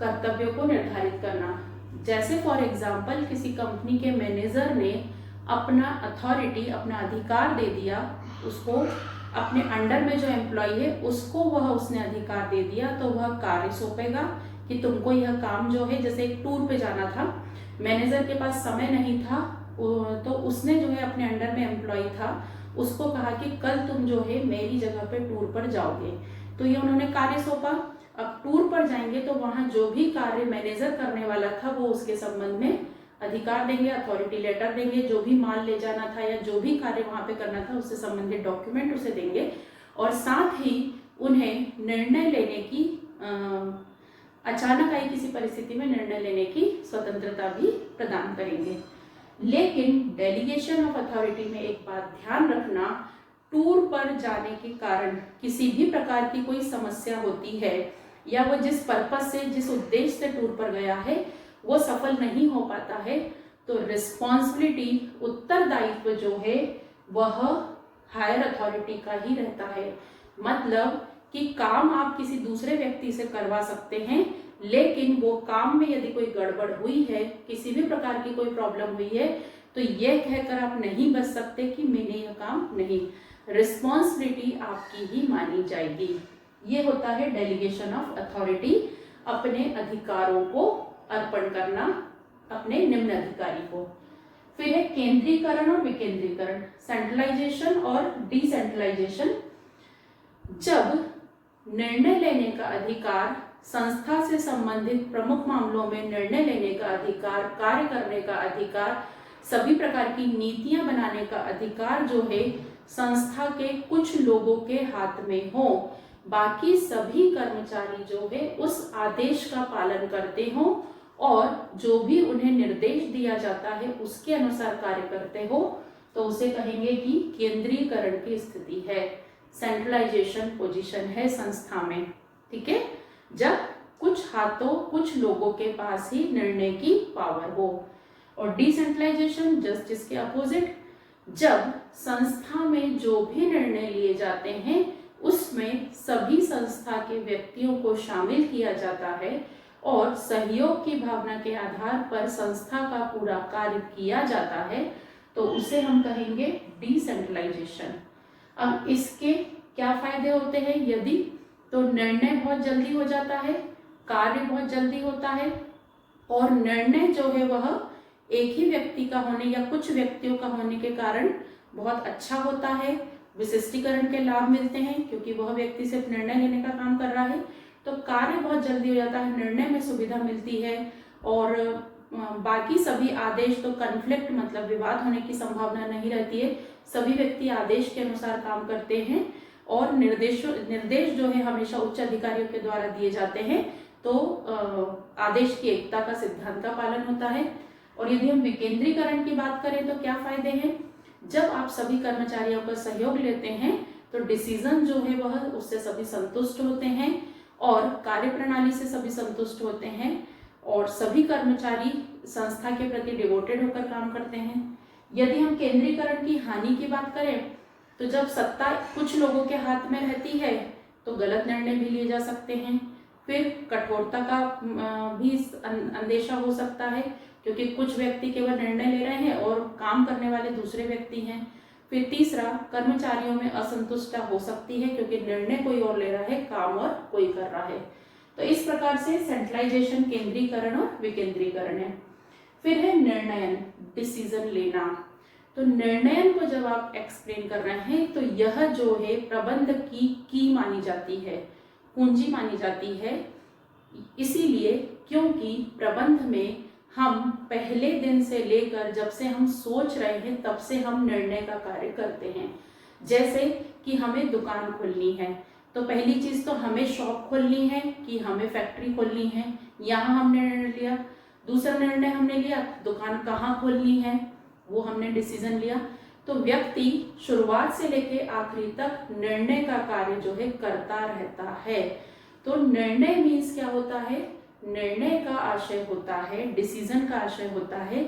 कर्तव्यों को निर्धारित करना, जैसे फॉर एग्जाम्पल किसी कंपनी के मैनेजर ने अपना अथॉरिटी, अपना अधिकार दे दिया, उसको अपने अंडर में जो एम्प्लॉय है उसको वह उसने अधिकार दे दिया, तो वह कार्य सौंपेगा कि तुमको यह काम जो है, जैसे एक टूर पे जाना था, मैनेजर के पास समय नहीं था, तो उसने जो है अपने अंडर में एम्प्लॉय था, उसको कहा कि कल तुम जो है मेरी जगह पे टूर पर जाओगे। तो ये उन्होंने कार्य सौंपा। अब टूर पर जाएंगे तो वहां जो भी कार्य मैनेजर करने वाला था वो उसके संबंध में अधिकार देंगे, अथॉरिटी लेटर देंगे, जो भी माल ले जाना था या जो भी कार्य वहां पे करना था उससे संबंधित डॉक्यूमेंट उसे देंगे, और साथ ही उन्हें निर्णय लेने की, अचानक आई किसी परिस्थिति में निर्णय लेने की स्वतंत्रता भी प्रदान करेंगे। लेकिन डेलीगेशन ऑफ अथॉरिटी में एक बात ध्यान रखना, टूर पर जाने के कारण किसी भी प्रकार की कोई समस्या होती है या वो जिस पर्पस से, जिस उद्देश्य से टूर पर गया है वो सफल नहीं हो पाता है, तो रिस्पॉन्सिबिलिटी, उत्तरदायित्व जो है वह हायर अथॉरिटी का ही रहता है। मतलब कि काम आप किसी दूसरे व्यक्ति से करवा सकते हैं, लेकिन वो काम में यदि कोई गड़बड़ हुई है, किसी भी प्रकार की कोई प्रॉब्लम हुई है, तो ये कहकर आप नहीं बच सकते कि मैंने यह काम नहीं, रिस्पॉन्सिबिलिटी आपकी ही मानी जाएगी। ये होता है डेलीगेशन ऑफ अथॉरिटी, अपने अधिकारों को अर्पण करना अपने निम्न अधिकारी को। फिर है केंद्रीकरण और विकेंद्रीकरण, सेंट्रलाइजेशन और डिसेंट्रलाइजेशन। जब निर्णय लेने का अधिकार, संस्था से संबंधित प्रमुख मामलों में निर्णय लेने का अधिकार, कार्य करने का अधिकार, सभी प्रकार की नीतियां बनाने का अधिकार जो है संस्था के कुछ लोगों के हाथ में हो, बाकी सभी कर्मचारी जो है उस आदेश का पालन करते हो और जो भी उन्हें निर्देश दिया जाता है उसके अनुसार कार्य करते हो, तो उसे कहेंगे कि केंद्रीकरण की स्थिति है, सेंट्रलाइजेशन पोजीशन है संस्था में। ठीक है, जब कुछ हाथों कुछ लोगों के पास ही निर्णय की पावर हो। और डिसेंट्रलाइजेशन जस्ट इसके अपोजिट, जब संस्था में जो भी निर्णय लिए जाते हैं उसमें सभी संस्था के व्यक्तियों को शामिल किया जाता है और सहयोग की भावना के आधार पर संस्था का पूरा कार्य किया जाता है, तो उसे हम कहेंगे डिसेंट्रलाइजेशन। अब इसके क्या फायदे होते हैं? यदि तो निर्णय बहुत जल्दी हो जाता है, कार्य बहुत जल्दी होता है और निर्णय जो है वह एक ही व्यक्ति का होने या कुछ व्यक्तियों का होने के कारण बहुत अच्छा होता है। विशिष्टीकरण के लाभ मिलते हैं क्योंकि वह व्यक्ति सिर्फ निर्णय लेने का काम कर रहा है, तो कार्य बहुत जल्दी हो जाता है, निर्णय में सुविधा मिलती है और बाकी सभी आदेश, तो कन्फ्लिक्ट मतलब विवाद होने की संभावना नहीं रहती है। सभी व्यक्ति आदेश के अनुसार काम करते हैं और निर्देश जो है हमेशा उच्च अधिकारियों के द्वारा दिए जाते हैं, तो आदेश की एकता का सिद्धांत का पालन होता है। और यदि हम विकेंद्रीकरण की बात करें तो क्या फायदे हैं? जब आप सभी कर्मचारियों का सहयोग लेते हैं तो डिसीजन जो है वह उससे सभी संतुष्ट होते हैं और कार्य प्रणाली से सभी संतुष्ट होते हैं और सभी कर्मचारी संस्था के प्रति डिवोटेड होकर काम करते हैं। यदि हम केंद्रीकरण की हानि की बात करें तो जब सत्ता कुछ लोगों के हाथ में रहती है तो गलत निर्णय भी लिए जा सकते हैं, फिर कठोरता का भी अंदेशा हो सकता है क्योंकि कुछ व्यक्ति केवल निर्णय ले रहे हैं और काम करने वाले दूसरे व्यक्ति हैं। फिर तीसरा, कर्मचारियों में असंतुष्टता हो सकती है क्योंकि निर्णय कोई और ले रहा है, काम और कोई कर रहा है। तो इस प्रकार से सेंट्रलाइजेशन, केंद्रीकरण और विकेंद्रीकरण है। फिर है निर्णयन, डिसीजन लेना। तो निर्णयन को जब आप एक्सप्लेन कर रहे हैं तो यह जो है प्रबंध की मानी जाती है, पूंजी मानी जाती है, इसीलिए क्योंकि प्रबंध में हम पहले दिन से लेकर जब से हम सोच रहे हैं तब से हम निर्णय का कार्य करते हैं। जैसे कि हमें दुकान खोलनी है तो पहली चीज तो हमें शॉप खोलनी है कि हमें फैक्ट्री खोलनी है, यहाँ हमने निर्णय लिया। दूसरा निर्णय हमने लिया दुकान कहाँ खोलनी है, वो हमने डिसीजन लिया। तो व्यक्ति शुरुआत से लेके आखिरी तक निर्णय का कार्य जो है करता रहता है। तो निर्णय मीन्स क्या होता है? निर्णय का आशय होता है, डिसीजन का आशय होता है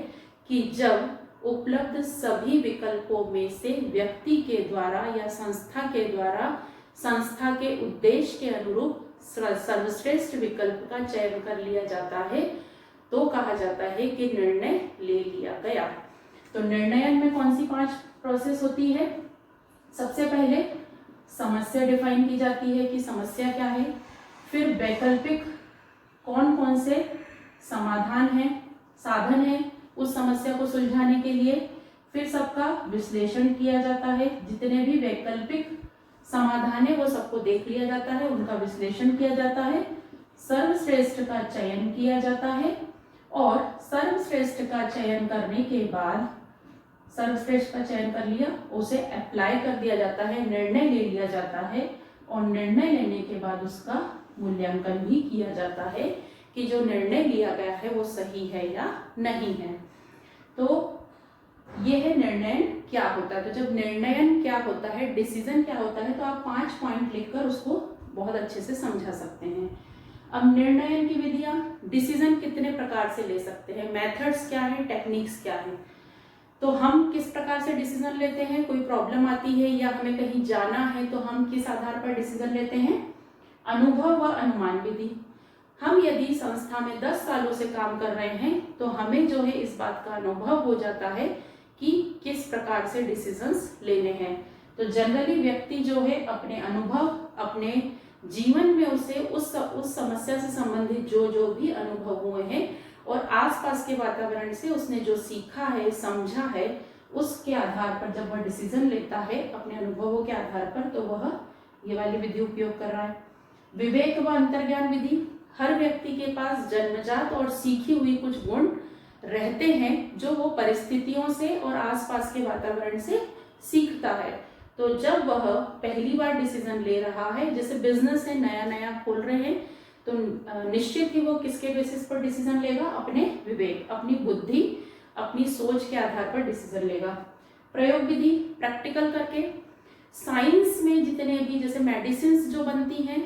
कि जब उपलब्ध सभी विकल्पों में से व्यक्ति के द्वारा या संस्था के द्वारा संस्था के उद्देश्य के अनुरूप सर्वश्रेष्ठ विकल्प का चयन कर लिया जाता है तो कहा जाता है कि निर्णय ले लिया गया। तो निर्णयन में कौन सी 5 प्रोसेस होती है? सबसे पहले समस्या डिफाइन की जाती है कि समस्या क्या है। फिर वैकल्पिक कौन कौन से समाधान है, साधन है उस समस्या को सुलझाने के लिए। फिर सबका विश्लेषण किया जाता है, जितने भी वैकल्पिक समाधान है वो सबको देख लिया जाता है, उनका विश्लेषण किया जाता है। सर्वश्रेष्ठ का चयन किया जाता है और सर्वश्रेष्ठ का चयन करने के बाद, सर्वश्रेष्ठ का चयन कर लिया, उसे अप्लाई कर दिया जाता है, निर्णय ले लिया जाता है और निर्णय लेने के बाद उसका मूल्यांकन भी किया जाता है कि जो निर्णय लिया गया है वो सही है या नहीं है। तो ये है निर्णय क्या होता है। तो जब निर्णयन क्या होता है, डिसीजन क्या होता है, तो आप 5 पॉइंट लिखकर उसको बहुत अच्छे से समझा सकते हैं। अब निर्णयन की विधियां, डिसीजन कितने प्रकार से ले सकते हैं, मेथड्स क्या है, टेक्निक्स क्या है। तो हम किस प्रकार से डिसीजन लेते हैं? कोई प्रॉब्लम आती है या हमें कहीं जाना है तो हम किस आधार पर डिसीजन लेते हैं? अनुभव व अनुमान विधि। हम यदि संस्था में 10 सालों से काम कर रहे हैं तो हमें जो है इस बात का अनुभव हो जाता है कि किस प्रकार से डिसीजंस लेने हैं। तो जनरली व्यक्ति जो है अपने अनुभव, अपने जीवन में उसे उस समस्या से संबंधित जो भी अनुभव हुए हैं और आसपास के वातावरण से उसने जो सीखा है, समझा है, उसके आधार पर जब वह डिसीजन लेता है अपने अनुभवों के आधार पर, तो वह ये वाली विधि उपयोग कर रहा है। विवेक व अंतर्ज्ञान विधि, हर व्यक्ति के पास जन्मजात और सीखी हुई कुछ गुण रहते हैं जो वो परिस्थितियों से और आसपास के वातावरण से सीखता है। तो जब वह पहली बार डिसीजन ले रहा है, जैसे बिजनेस है, नया नया खोल रहे हैं, तो निश्चित ही वो किसके बेसिस पर डिसीजन लेगा? अपने विवेक, अपनी बुद्धि, अपनी सोच के आधार पर डिसीजन लेगा। प्रयोग विधि, प्रैक्टिकल करके। साइंस में जितने भी जैसे मेडिसिन जो बनती हैं,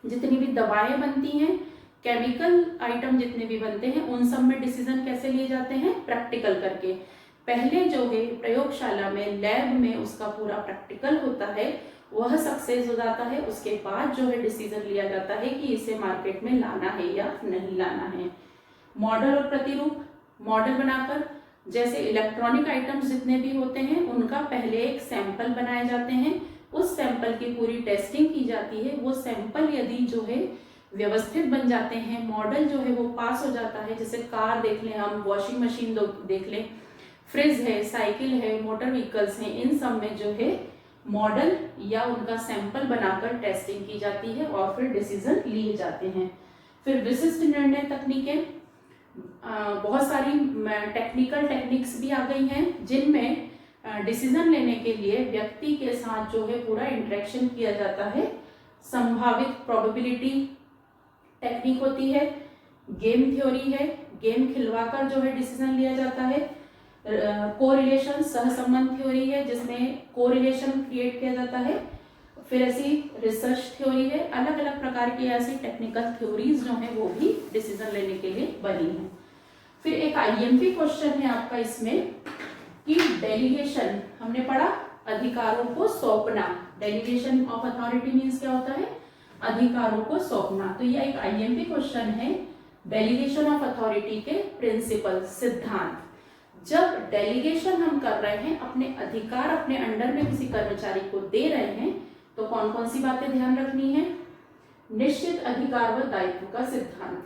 जितनी भी दवाएं बनती हैं, केमिकल आइटम जितने भी बनते हैं, उन सब में डिसीजन कैसे लिए जाते हैं? प्रैक्टिकल करके। पहले जो है प्रयोगशाला में, लैब में उसका पूरा प्रैक्टिकल होता है, वह सक्सेस हो जाता है, उसके बाद जो है डिसीजन लिया जाता है कि इसे मार्केट में लाना है या नहीं लाना है। मॉडल और प्रतिरूप, मॉडल बनाकर, जैसे इलेक्ट्रॉनिक आइटम्स जितने भी होते हैं उनका पहले एक सैंपल बनाए जाते हैं, उस सैंपल की पूरी टेस्टिंग की जाती है। वो सैंपल यदि जो है व्यवस्थित बन जाते हैं, मॉडल जो है वो पास हो जाता है, जैसे कार देख लें हम, वॉशिंग मशीन देख लें, फ्रिज है, साइकिल है, मोटर व्हीकल्स हैं, इन सब में जो है मॉडल या उनका सैंपल बनाकर टेस्टिंग की जाती है और फिर डिसीजन लिए जाते हैं। फिर विशिष्ट निर्णय तकनीकें, बहुत सारी टेक्निकल टेक्निक्स भी आ गई हैं जिनमें डिसीजन लेने के लिए व्यक्ति के साथ जो है पूरा इंटरेक्शन किया जाता है। संभावित प्रोबेबिलिटी टेक्निक होती है, गेम थ्योरी है, गेम खिलवाकर जो है डिसीजन लिया जाता है। कोरिलेशन, सहसंबंध थ्योरी है जिसमें कोरिलेशन क्रिएट किया जाता है। फिर ऐसी रिसर्च थ्योरी है, अलग अलग प्रकार की ऐसी टेक्निकल थ्योरीज जो हैं वो भी डिसीजन लेने के लिए बनी हैं। फिर एक आईएमपी क्वेश्चन है आपका इसमें कि डेलीगेशन, हमने पढ़ा अधिकारों को सौंपना, डेलीगेशन ऑफ अथॉरिटी मीन्स क्या होता है? अधिकारों को सौंपना। तो ये एक आईएमपी क्वेश्चन है, डेलीगेशन ऑफ अथॉरिटी के प्रिंसिपल, सिद्धांत। जब डेलीगेशन हम कर रहे हैं, अपने अधिकार अपने अंडर में किसी कर्मचारी को दे रहे हैं, तो कौन कौन सी बातें ध्यान रखनी है? निश्चित अधिकार व दायित्व का सिद्धांत।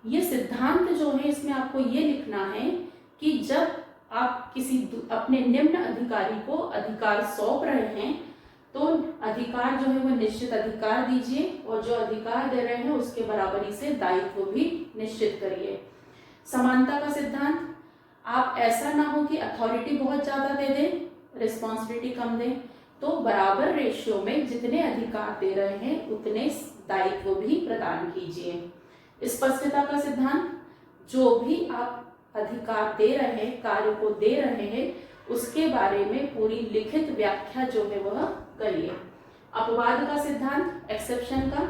ये सिद्धांत जो है इसमें आपको ये लिखना है कि जब आप किसी अपने निम्न अधिकारी को अधिकार सौंप रहे हैं, तो अधिकार जो है वो निश्चित अधिकार दीजिए और जो अधिकार दे रहे हैं उसके बराबरी से दायित्व भी निश्चित करिए। समानता का सिद्धांत, आप ऐसा ना हो कि अथॉरिटी बहुत ज्यादा दे दें, रिस्पॉन्सिबिलिटी कम दें, तो बराबर रेशियो में जितने अधिकार दे रहे हैं उतने दायित्व भी प्रदान कीजिए। स्पष्टता का सिद्धांत, जो भी आप अधिकार दे रहे हैं, कार्य को दे रहे हैं, उसके बारे में पूरी लिखित व्याख्या जो है वह करिए। अपवाद का सिद्धांत, एक्सेप्शन का।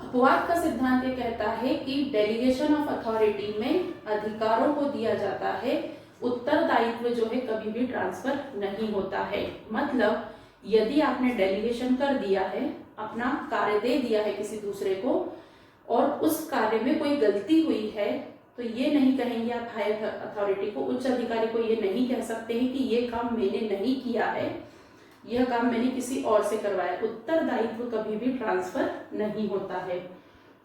अपवाद का सिद्धांत ये कहता है कि डेलीगेशन ऑफ अथॉरिटी में अधिकारों को दिया जाता है, उत्तरदायित्व जो है कभी भी ट्रांसफर नहीं होता है। मतलब यदि आपने डेलीगेशन कर दिया है, अपना कार्य दे दिया है किसी दूसरे को, और उस कार्य में कोई गलती हुई है, तो ये नहीं कहेंगे आप हायर अथॉरिटी को, उच्च अधिकारी को ये नहीं कह सकते हैं कि ये काम मैंने नहीं किया है, यह काम मैंने किसी और से करवाया। उत्तरदायित्व कभी भी ट्रांसफर नहीं होता है।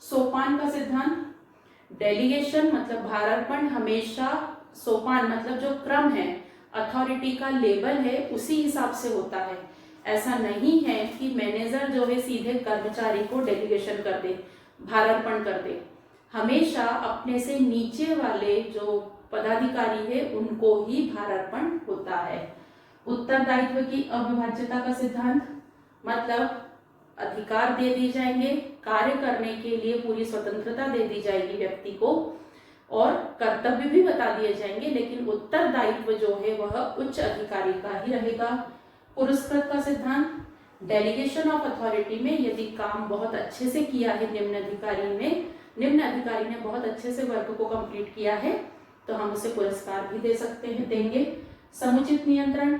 सोपान का सिद्धांत, डेलीगेशन मतलब भारार्पण हमेशा, सोपान मतलब जो क्रम है, अथॉरिटी का लेवल है, उसी हिसाब से होता है। ऐसा नहीं है कि मैनेजर जो है सीधे कर्मचारी को डेलीगेशन कर दे, भारार्पण कर दे। हमेशा अपने से नीचे वाले जो पदाधिकारी है उनको ही भारार्पण होता है। उत्तरदायित्व की अविभाज्यता का सिद्धांत, मतलब अधिकार दे दी जाएंगे, कार्य करने के लिए पूरी स्वतंत्रता दे दी जाएगी व्यक्ति को, और कर्तव्य भी बता दिए जाएंगे, लेकिन उत्तरदायित्व जो है वह उच्च अधिकारी का ही रहेगा। पुरस्कृत का सिद्धांत, डेलीगेशन ऑफ अथॉरिटी में यदि काम बहुत अच्छे से किया है निम्न अधिकारी ने बहुत अच्छे से वर्क को कंप्लीट किया है, तो हम उसे पुरस्कार भी दे सकते हैं, देंगे। समुचित नियंत्रण,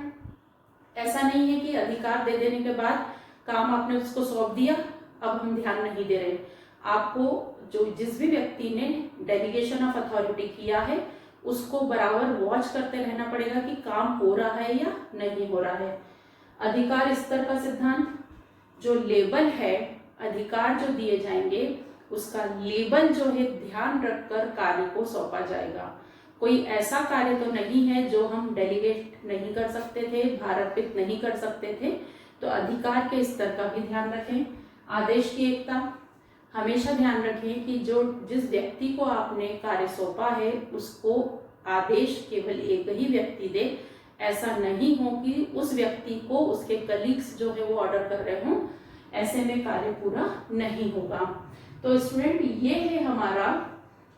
ऐसा नहीं है कि अधिकार दे देने के बाद काम आपने उसको सौंप दिया, अब हम ध्यान नहीं दे रहे। आपको जो जिस भी व्यक्ति ने डेलीगेशन ऑफ अथॉरिटी किया है उसको बराबर वॉच करते रहना पड़ेगा कि काम हो रहा है या नहीं हो रहा है। अधिकार स्तर का सिद्धांत, जो लेबल है, अधिकार जो दिए जाएंगे उसका लेबल जो है ध्यान रखकर कार्य को सौंपा जाएगा। कोई ऐसा कार्य तो नहीं है जो हम डेलीगेट नहीं कर सकते थे, भारान्वित नहीं कर सकते थे, तो अधिकार के स्तर का भी ध्यान रखें। आदेश की एकता, हमेशा ध्यान रखें कि जो जिस व्यक्ति को आपने कार्य सौंपा है उसको आदेश केवल एक ही व्यक्ति दे। ऐसा नहीं हो कि उस व्यक्ति को उसके कलीग्स जो है वो ऑर्डर कर रहे हों, ऐसे में कार्य पूरा नहीं होगा। तो स्टूडेंट, ये है हमारा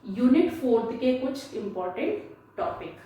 यूनिट 4 के कुछ इम्पोर्टेंट टॉपिक।